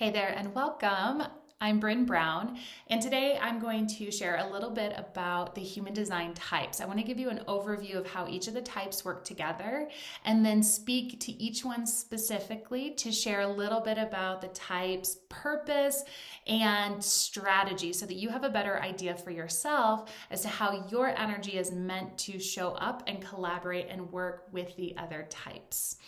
Hey there and welcome. I'm Bryn Brown, and today I'm going to share a little bit about the human design types. I want to give you an overview of how each of the types work together and then speak to each one specifically to share a little bit about the type's purpose and strategy so that you have a better idea for yourself as to how your energy is meant to show up and collaborate and work with the other types.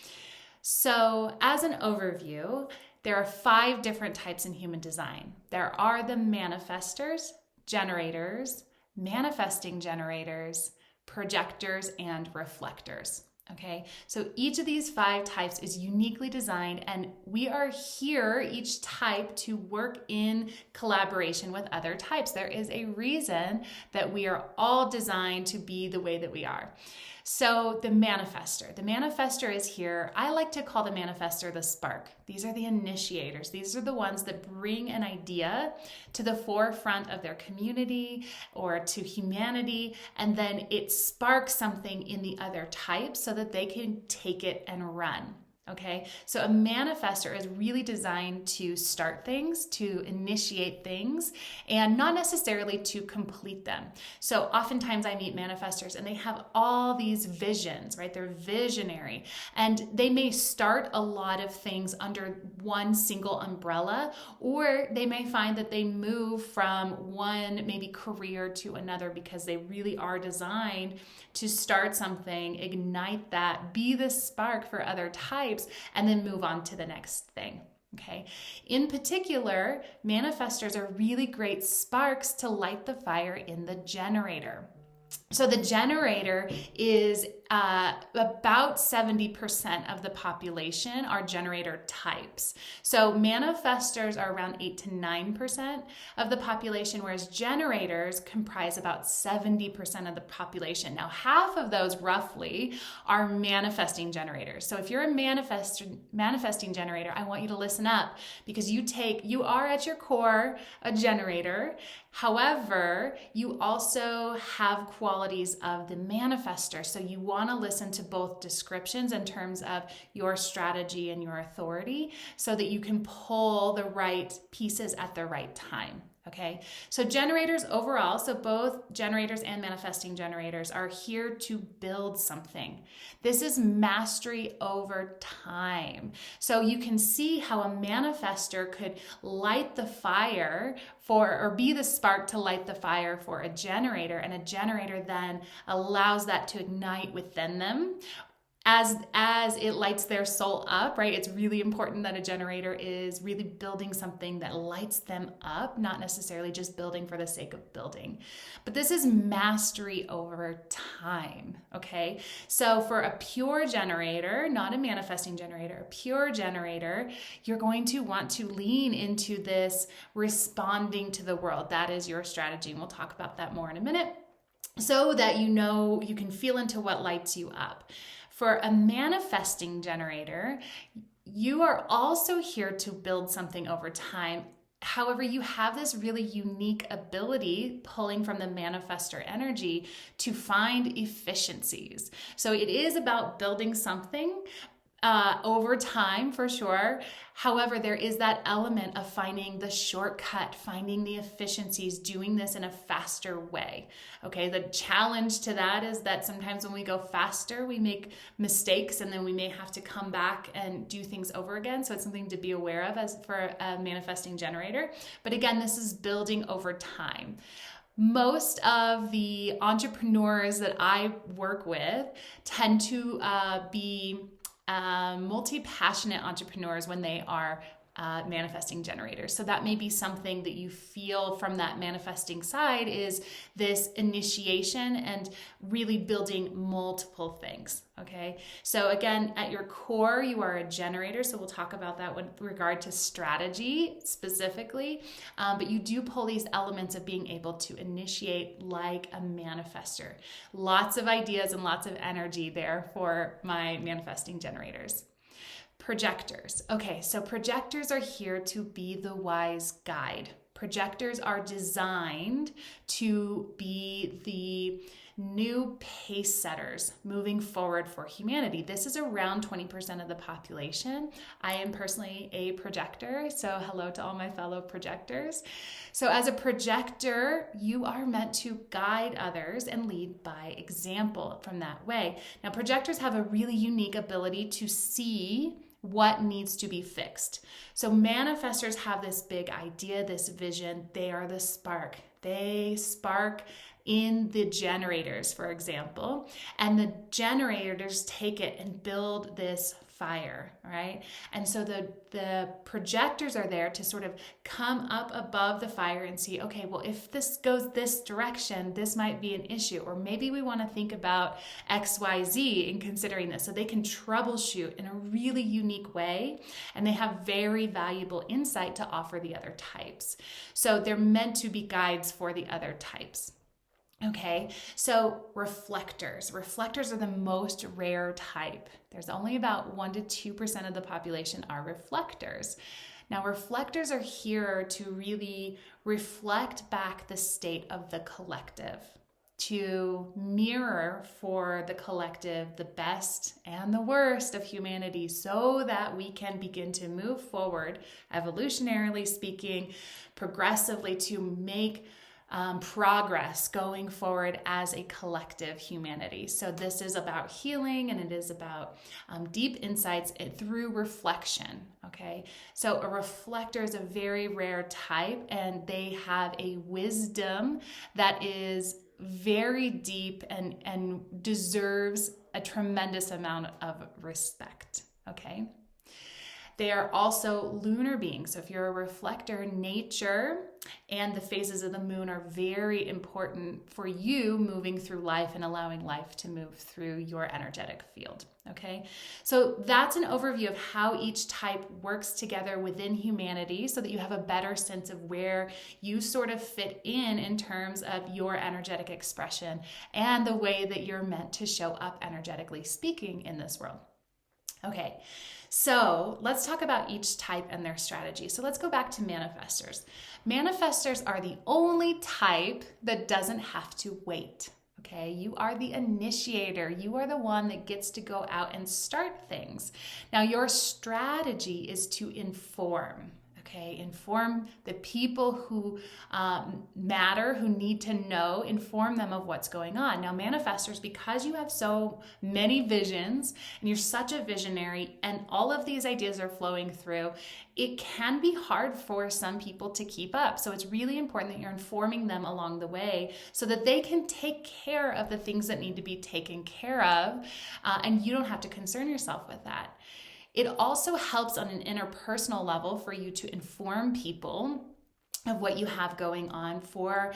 So, as an overview, there are 5 different types in human design. There are the manifestors, generators, manifesting generators, projectors, and reflectors. Okay, so each of these 5 types is uniquely designed, and we are here, each type, to work in collaboration with other types. There is a reason that we are all designed to be the way that we are. So the manifestor is here. I like to call the manifestor the spark. These are the initiators. These are the ones that bring an idea to the forefront of their community or to humanity, and then it sparks something in the other types so that they can take it and run. Okay, so a manifestor is really designed to start things, to initiate things, and not necessarily to complete them. So oftentimes I meet manifestors and they have all these visions, right? They're visionary, and they may start a lot of things under one single umbrella, or they may find that they move from one maybe career to another because they really are designed to start something, ignite that, be the spark for other types, and then move on to the next thing. Okay. In particular, manifestors are really great sparks to light the fire in the generator. So the generator is about 70% of the population are generator types. So manifestors are around 8 to 9% of the population, whereas generators comprise about 70% of the population. Now, half of those roughly are manifesting generators. So if you're a manifesting generator, I want you to listen up, because you are at your core a generator. However, you also have qualities of the manifestor. So you want to listen to both descriptions in terms of your strategy and your authority so that you can pull the right pieces at the right time. Okay, so generators overall, so both generators and manifesting generators are here to build something. This is mastery over time. So you can see how a manifestor could light the fire or be the spark to light the fire for a generator, and a generator then allows that to ignite within them. As it lights their soul up, right? It's really important that a generator is really building something that lights them up, not necessarily just building for the sake of building. But this is mastery over time, okay? So for a pure generator, not a manifesting generator, a pure generator, you're going to want to lean into this responding to the world. That is your strategy, and we'll talk about that more in a minute, so that you can feel into what lights you up. For a manifesting generator, you are also here to build something over time. However, you have this really unique ability, pulling from the manifestor energy, to find efficiencies. So it is about building something over time, for sure. However, there is that element of finding the shortcut, finding the efficiencies, doing this in a faster way. Okay, the challenge to that is that sometimes when we go faster, we make mistakes, and then we may have to come back and do things over again. So it's something to be aware of as for a manifesting generator. But again, this is building over time. Most of the entrepreneurs that I work with tend to be multi-passionate entrepreneurs when they are manifesting generators. So that may be something that you feel from that manifesting side, is this initiation and really building multiple things. Okay. So again, at your core, you are a generator. So we'll talk about that with regard to strategy specifically. But you do pull these elements of being able to initiate like a manifestor. Lots of ideas and lots of energy there for my manifesting generators. Projectors. Okay, so projectors are here to be the wise guide. Projectors are designed to be new pace setters moving forward for humanity. This is around 20% of the population. I am personally a projector, so hello to all my fellow projectors. So as a projector, you are meant to guide others and lead by example from that way. Now, projectors have a really unique ability to see what needs to be fixed. So manifestors have this big idea, this vision. They are the spark. They spark in the generators, for example, and the generators take it and build this fire, right? And so the projectors are there to sort of come up above the fire and see, okay, well, if this goes this direction, this might be an issue, or maybe we want to think about XYZ in considering this. So they can troubleshoot in a really unique way, and they have very valuable insight to offer the other types. So they're meant to be guides for the other types. Okay, so reflectors. Reflectors are the most rare type. There's only about 1% to 2% of the population are reflectors. Now, reflectors are here to really reflect back the state of the collective, to mirror for the collective the best and the worst of humanity so that we can begin to move forward, evolutionarily speaking, progressively to make progress going forward as a collective humanity. So this is about healing, and it is about deep insights through reflection. Okay, so a reflector is a very rare type, and they have a wisdom that is very deep and deserves a tremendous amount of respect. Okay. They are also lunar beings. So if you're a reflector, nature and the phases of the moon are very important for you moving through life and allowing life to move through your energetic field. Okay, so that's an overview of how each type works together within humanity so that you have a better sense of where you sort of fit in terms of your energetic expression and the way that you're meant to show up energetically speaking in this world. Okay, so let's talk about each type and their strategy. So let's go back to manifestors. Manifestors are the only type that doesn't have to wait. Okay, you are the initiator. You are the one that gets to go out and start things. Now, your strategy is to inform. Okay, inform the people who matter, who need to know, inform them of what's going on. Now, manifestors, because you have so many visions and you're such a visionary and all of these ideas are flowing through, it can be hard for some people to keep up. So it's really important that you're informing them along the way so that they can take care of the things that need to be taken care of, and you don't have to concern yourself with that. It also helps on an interpersonal level for you to inform people of what you have going on for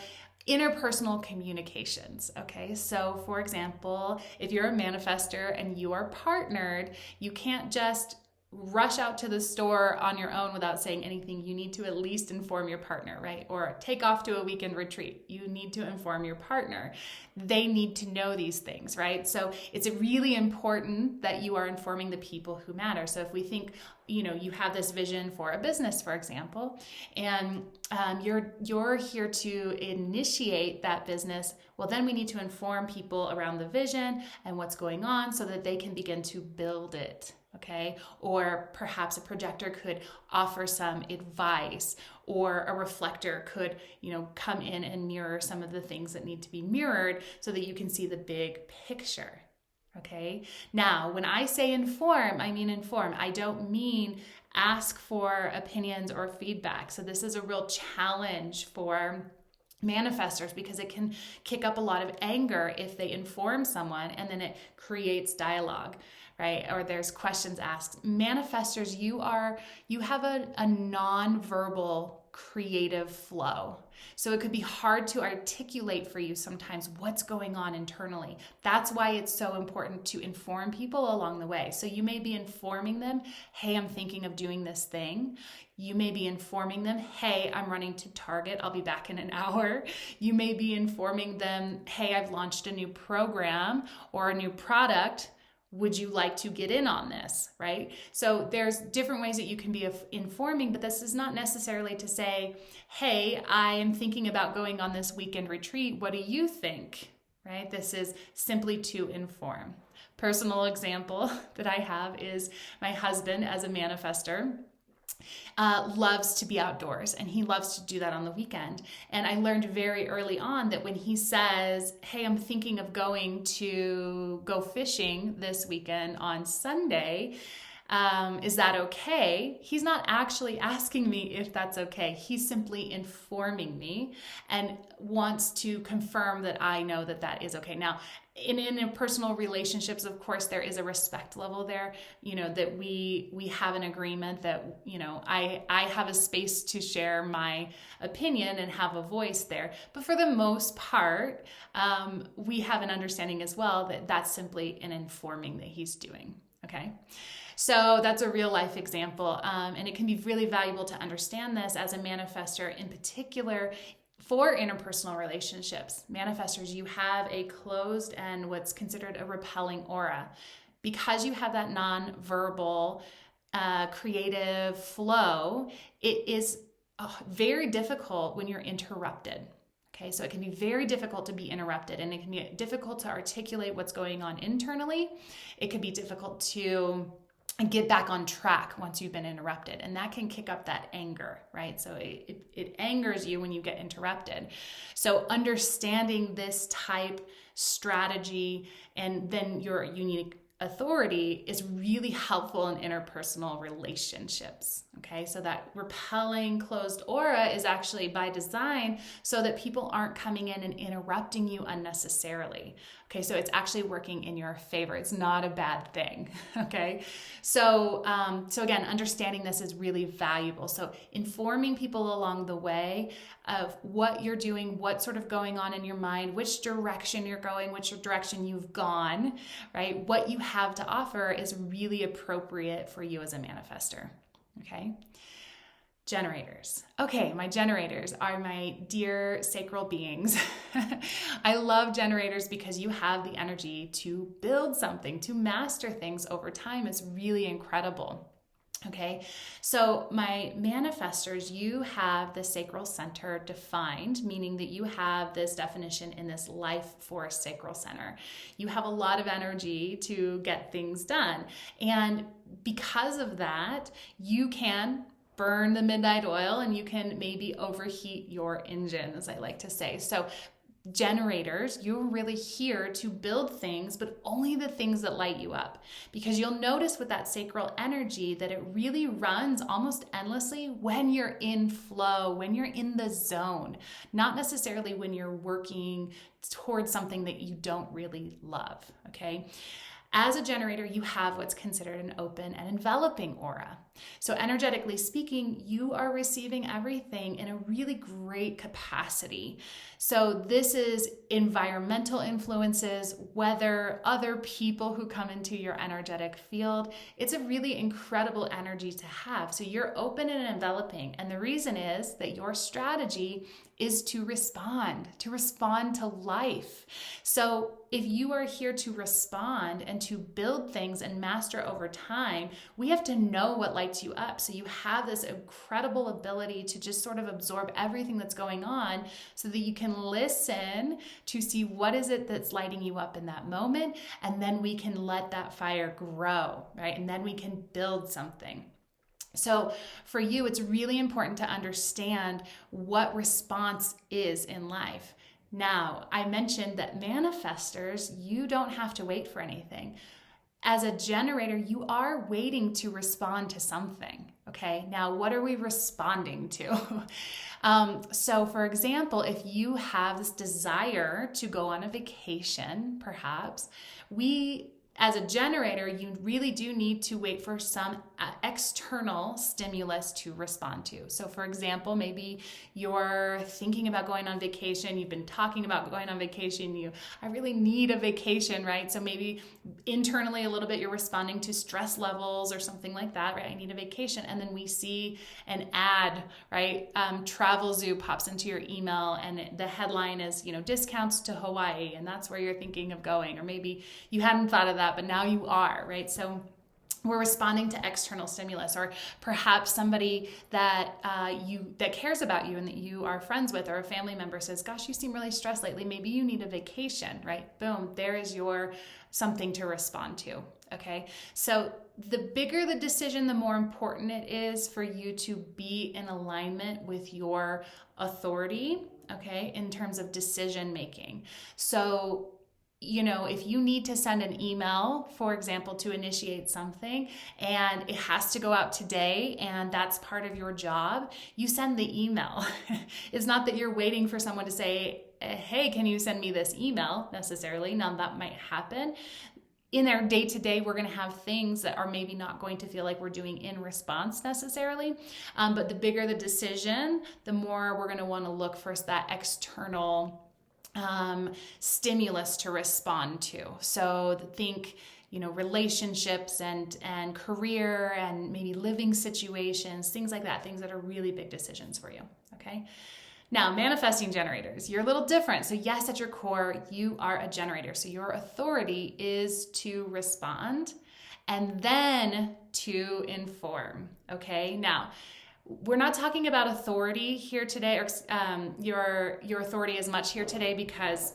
interpersonal communications. Okay, so for example, if you're a manifestor and you are partnered, you can't just rush out to the store on your own without saying anything. You need to at least inform your partner, right? Or take off to a weekend retreat. You need to inform your partner. They need to know these things, right? So it's really important that you are informing the people who matter. So if we think, you have this vision for a business, for example, and you're here to initiate that business, well, then we need to inform people around the vision and what's going on so that they can begin to build it. Okay, or perhaps a projector could offer some advice, or a reflector could, come in and mirror some of the things that need to be mirrored so that you can see the big picture. Okay, now when I say inform, I mean inform. I don't mean ask for opinions or feedback. So this is a real challenge for manifestors because it can kick up a lot of anger if they inform someone and then it creates dialogue, right? Or there's questions asked. Manifestors, you have a non-verbal creative flow. So it could be hard to articulate for you sometimes what's going on internally. That's why it's so important to inform people along the way. So you may be informing them, hey, I'm thinking of doing this thing. You may be informing them, hey, I'm running to Target. I'll be back in an hour. You may be informing them, hey, I've launched a new program or a new product. Would you like to get in on this, right? So there's different ways that you can be informing, but this is not necessarily to say, hey, I am thinking about going on this weekend retreat. What do you think, right? This is simply to inform. Personal example that I have is my husband as a manifester. Loves to be outdoors, and he loves to do that on the weekend. And I learned very early on that when he says, hey, I'm thinking of going to go fishing this weekend on Sunday, is that okay? He's not actually asking me if that's okay. He's simply informing me and wants to confirm that I know that that is okay. Now, in interpersonal relationships, of course, there is a respect level there, that we have an agreement that, I have a space to share my opinion and have a voice there. But for the most part, we have an understanding as well that that's simply an informing that he's doing. Okay. So that's a real life example. And it can be really valuable to understand this as a manifester, in particular for interpersonal relationships. Manifestors, you have a closed and what's considered a repelling aura. Because you have that non-verbal, creative flow, it is very difficult when you're interrupted. Okay, so it can be very difficult to be interrupted, and it can be difficult to articulate what's going on internally. It can be difficult to get back on track once you've been interrupted, and that can kick up that anger, right? So it angers you when you get interrupted. So understanding this type strategy and then your unique authority is really helpful in interpersonal relationships. Okay, so that repelling closed aura is actually by design so that people aren't coming in and interrupting you unnecessarily. Okay, so it's actually working in your favor. It's not a bad thing. Okay, so again, understanding this is really valuable. So informing people along the way of what you're doing, what's sort of going on in your mind, which direction you're going, which direction you've gone, right? What you have to offer is really appropriate for you as a manifester. Okay. Generators. Okay, my generators are my dear sacral beings. I love generators because you have the energy to build something, to master things over time. It's really incredible. Okay, so my manifestors, you have the Sacral Center defined, meaning that you have this definition in this life force Sacral Center. You have a lot of energy to get things done. And because of that, you can burn the midnight oil and you can maybe overheat your engine, as I like to say. So generators, you're really here to build things, but only the things that light you up. Because you'll notice with that sacral energy that it really runs almost endlessly when you're in flow, when you're in the zone, not necessarily when you're working towards something that you don't really love, okay? As a generator, you have what's considered an open and enveloping aura. So energetically speaking, you are receiving everything in a really great capacity. So this is environmental influences, weather, other people who come into your energetic field. It's a really incredible energy to have. So you're open and enveloping. And the reason is that your strategy is to respond to life. So if you are here to respond and to build things and master over time, we have to know what lights you up. So you have this incredible ability to just sort of absorb everything that's going on so that you can listen to see what is it that's lighting you up in that moment. And then we can let that fire grow, right? And then we can build something. So for you, it's really important to understand what response is in life. Now, I mentioned that manifestors, you don't have to wait for anything. As a generator, you are waiting to respond to something, okay? Now, what are we responding to? So for example, if you have this desire to go on a vacation, perhaps, as a generator, you really do need to wait for some external stimulus to respond to. So for example, maybe you're thinking about going on vacation, you've been talking about going on vacation, I really need a vacation, right? So maybe internally a little bit you're responding to stress levels or something like that, right? I need a vacation. And then we see an ad, right? Travel Zoo pops into your email and the headline is, discounts to Hawaii, and that's where you're thinking of going. Or maybe you hadn't thought of that, but now you are, right? So we're responding to external stimulus, or perhaps somebody that that cares about you and that you are friends with, or a family member says, gosh, you seem really stressed lately, maybe you need a vacation, right? Boom, there is your something to respond to. Okay, so the bigger the decision, the more important it is for you to be in alignment with your authority, okay, in terms of decision making. So if you need to send an email, for example, to initiate something, and it has to go out today, and that's part of your job, you send the email. It's not that you're waiting for someone to say, hey, can you send me this email necessarily? Now, that might happen. In our day-to-day, we're going to have things that are maybe not going to feel like we're doing in response necessarily. But the bigger the decision, the more we're going to want to look for that external stimulus to respond to. So think, relationships and career and maybe living situations, things like that, things that are really big decisions for you. Okay. Now, manifesting generators, you're a little different. So yes, at your core, you are a generator. So your authority is to respond and then to inform. Okay. Now, we're not talking about authority here today, or your authority as much here today, because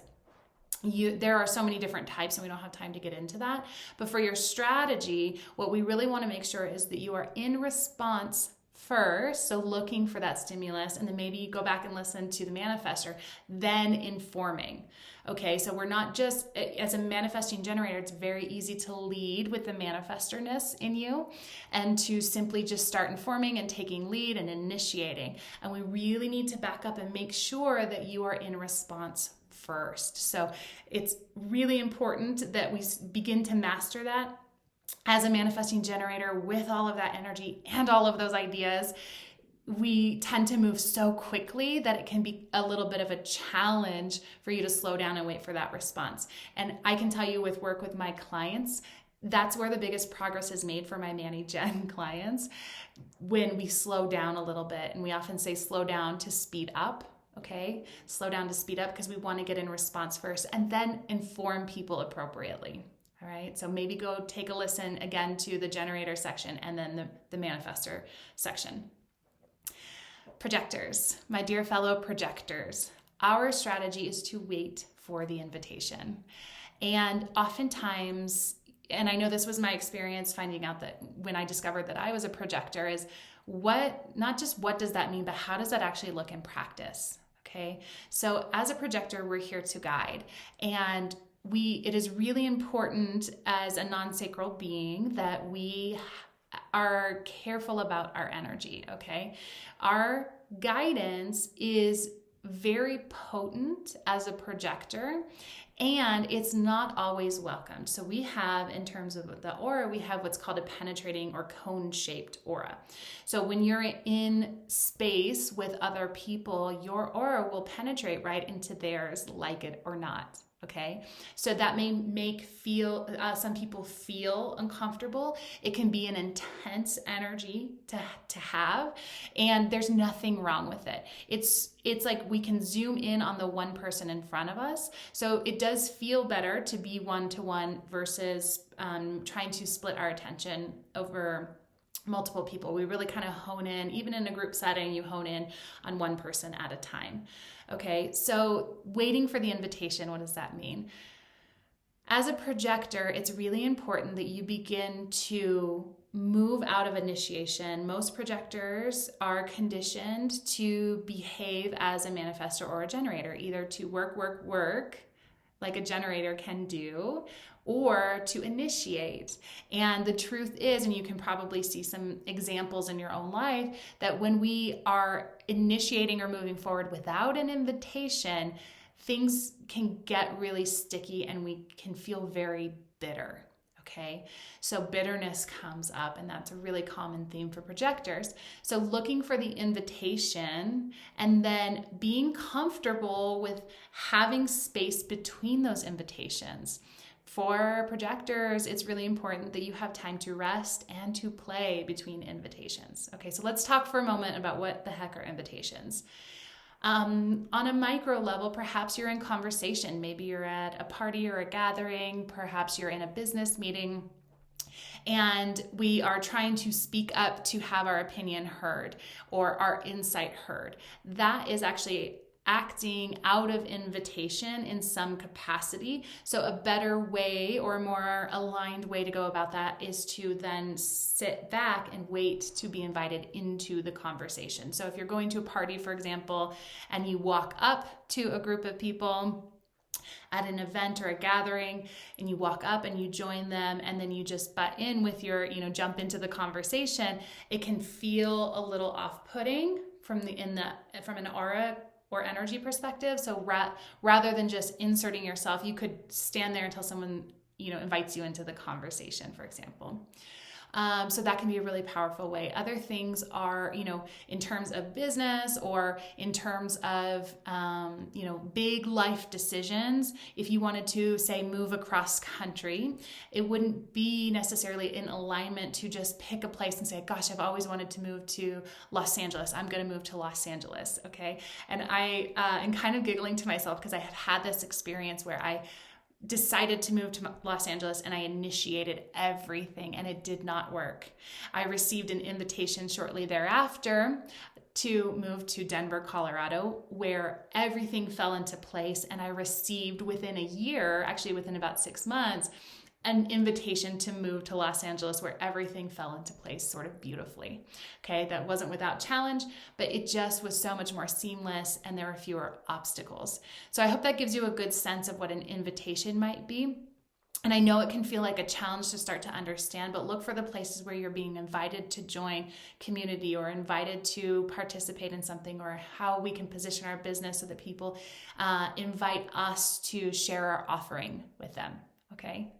there are so many different types and we don't have time to get into that. But for your strategy, what we really want to make sure is that you are in response first, so looking for that stimulus, and then maybe you go back and listen to the manifestor, then informing. Okay, so we're not just, as a manifesting generator, it's very easy to lead with the manifestorness in you and to simply just start informing and taking lead and initiating. And we really need to back up and make sure that you are in response first. So it's really important that we begin to master that as a manifesting generator with all of that energy and all of those ideas. We tend to move so quickly that it can be a little bit of a challenge for you to slow down and wait for that response. And I can tell you with work with my clients, that's where the biggest progress is made for my Manny Gen clients, when we slow down a little bit. And we often say slow down to speed up. Okay, slow down to speed up, because we want to get in response first and then inform people appropriately. All right, so maybe go take a listen again to the generator section and then the manifestor section. Projectors, my dear fellow projectors, our strategy is to wait for the invitation. And oftentimes, and I know this was my experience finding out that when I discovered that I was a projector, is not just what does that mean, but how does that actually look in practice? Okay, so as a projector, we're here to guide, and it is really important as a non-sacral being that we are careful about our energy, okay? Our guidance is very potent as a projector, and it's not always welcomed. So we have, in terms of the aura, we have what's called a penetrating or cone-shaped aura. So when you're in space with other people, your aura will penetrate right into theirs, like it or not. Okay, so that may make some people feel uncomfortable. It can be an intense energy to have, and there's nothing wrong with it. It's like we can zoom in on the one person in front of us. So it does feel better to be one-to-one versus trying to split our attention over multiple people. We really kind of hone in, even in a group setting, you hone in on one person at a time. Okay, so waiting for the invitation, what does that mean? As a projector, it's really important that you begin to move out of initiation. Most projectors are conditioned to behave as a manifestor or a generator, either to work, like a generator can do, or to initiate. And the truth is, and you can probably see some examples in your own life, that when we are initiating or moving forward without an invitation, things can get really sticky and we can feel very bitter. Okay, so bitterness comes up, and that's a really common theme for projectors. So looking for the invitation and then being comfortable with having space between those invitations. For projectors, it's really important that you have time to rest and to play between invitations. Okay, so let's talk for a moment about what the heck are invitations. On a micro level, perhaps you're in conversation. Maybe you're at a party or a gathering. Perhaps you're in a business meeting. and we are trying to speak up to have our opinion heard or our insight heard. That is actually acting out of invitation in some capacity. So a better way or a more aligned way to go about that is to then sit back and wait to be invited into the conversation. So if you're going to a party, for example, and you walk up to a group of people at an event or a gathering, and you walk up and you join them, and then you just butt in with your, jump into the conversation, it can feel a little off-putting from an aura or energy perspective. So rather than just inserting yourself, you could stand there until someone, invites you into the conversation, for example. So that can be a really powerful way. Other things are, in terms of business or in terms of, big life decisions. If you wanted to, say, move across country, it wouldn't be necessarily in alignment to just pick a place and say, gosh, I've always wanted to move to Los Angeles. I'm going to move to Los Angeles. Okay. And I am kind of giggling to myself because I have had this experience where I decided to move to Los Angeles and I initiated everything and it did not work. I received an invitation shortly thereafter to move to Denver, Colorado, where everything fell into place, and I received within a year, actually within about 6 months, an invitation to move to Los Angeles where everything fell into place sort of beautifully. Okay, that wasn't without challenge, but it just was so much more seamless and there were fewer obstacles. So I hope that gives you a good sense of what an invitation might be. And I know it can feel like a challenge to start to understand, but look for the places where you're being invited to join community or invited to participate in something, or how we can position our business so that people invite us to share our offering with them. Okay.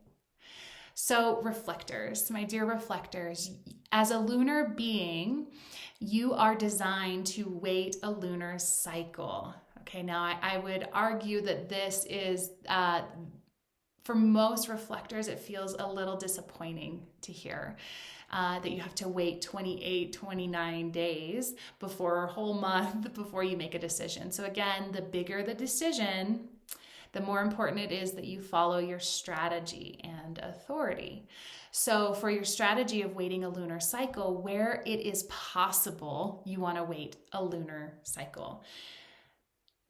So reflectors, my dear reflectors, as a lunar being, you are designed to wait a lunar cycle. Okay, now I would argue that this is, for most reflectors, it feels a little disappointing to hear that you have to wait 28, 29 days before a whole month before you make a decision. So again, the bigger the decision, the more important it is that you follow your strategy and authority. So for your strategy of waiting a lunar cycle, where it is possible, you want to wait a lunar cycle.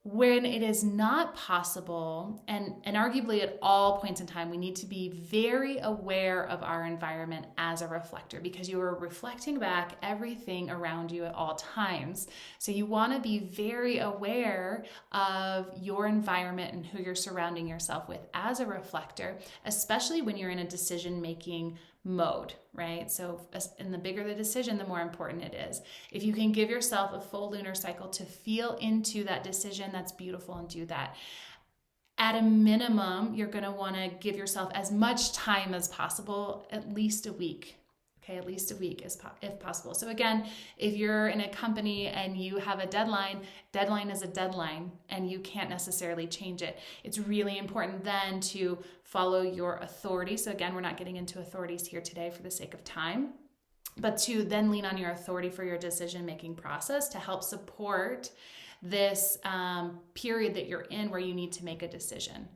When it is not possible, and arguably at all points in time, we need to be very aware of our environment as a reflector, because you are reflecting back everything around you at all times. So you want to be very aware of your environment and who you're surrounding yourself with as a reflector, especially when you're in a decision-making mode, right? So, and the bigger the decision, the more important it is. If you can give yourself a full lunar cycle to feel into that decision, that's beautiful, and do that. At a minimum, you're going to want to give yourself as much time as possible, at least a week. Okay, at least a week if possible. So again, if you're in a company and you have a deadline is a deadline and you can't necessarily change it. It's really important then to follow your authority. So again, we're not getting into authorities here today for the sake of time, but to then lean on your authority for your decision-making process to help support this period that you're in where you need to make a decision.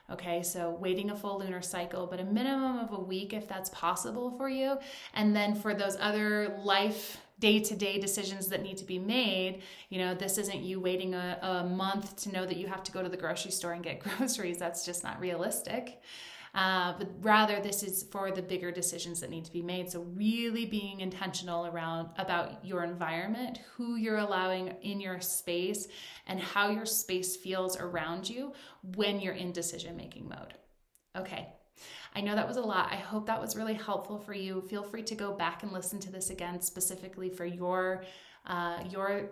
Okay, so waiting a full lunar cycle, but a minimum of a week if that's possible for you. And then for those other life day-to-day decisions that need to be made, this isn't you waiting a month to know that you have to go to the grocery store and get groceries. That's just not realistic. But rather, this is for the bigger decisions that need to be made. So really being intentional about your environment, who you're allowing in your space, and how your space feels around you when you're in decision-making mode. Okay. I know that was a lot. I hope that was really helpful for you. Feel free to go back and listen to this again, specifically for your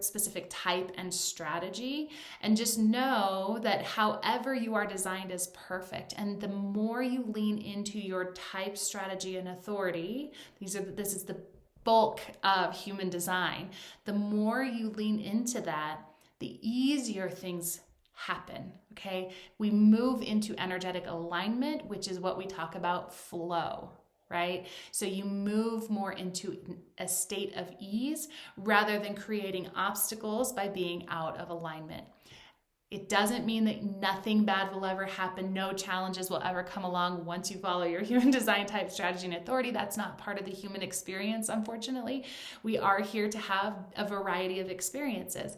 specific type and strategy, and just know that however you are designed is perfect. And the more you lean into your type, strategy, and authority, this is the bulk of human design. The more you lean into that, the easier things happen. Okay, we move into energetic alignment, which is what we talk about flow. Right? So you move more into a state of ease rather than creating obstacles by being out of alignment. It doesn't mean that nothing bad will ever happen, no challenges will ever come along once you follow your human design type strategy and authority. That's not part of the human experience, unfortunately. We are here to have a variety of experiences.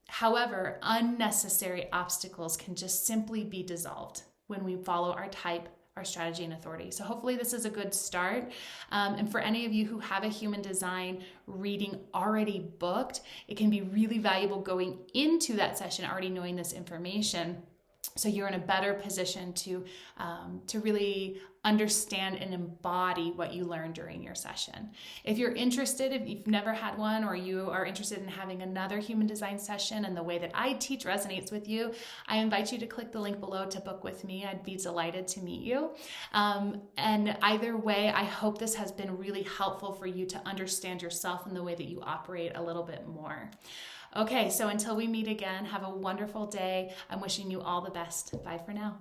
However, unnecessary obstacles can just simply be dissolved when we follow our type, our strategy, and authority. So hopefully this is a good start. And for any of you who have a human design reading already booked, it can be really valuable going into that session already knowing this information, so you're in a better position to really understand and embody what you learned during your session. If you're interested, if you've never had one, or you are interested in having another human design session and the way that I teach resonates with you, I invite you to click the link below to book with me. I'd be delighted to meet you. And either way, I hope this has been really helpful for you to understand yourself and the way that you operate a little bit more. Okay, so until we meet again, have a wonderful day. I'm wishing you all the best. Bye for now.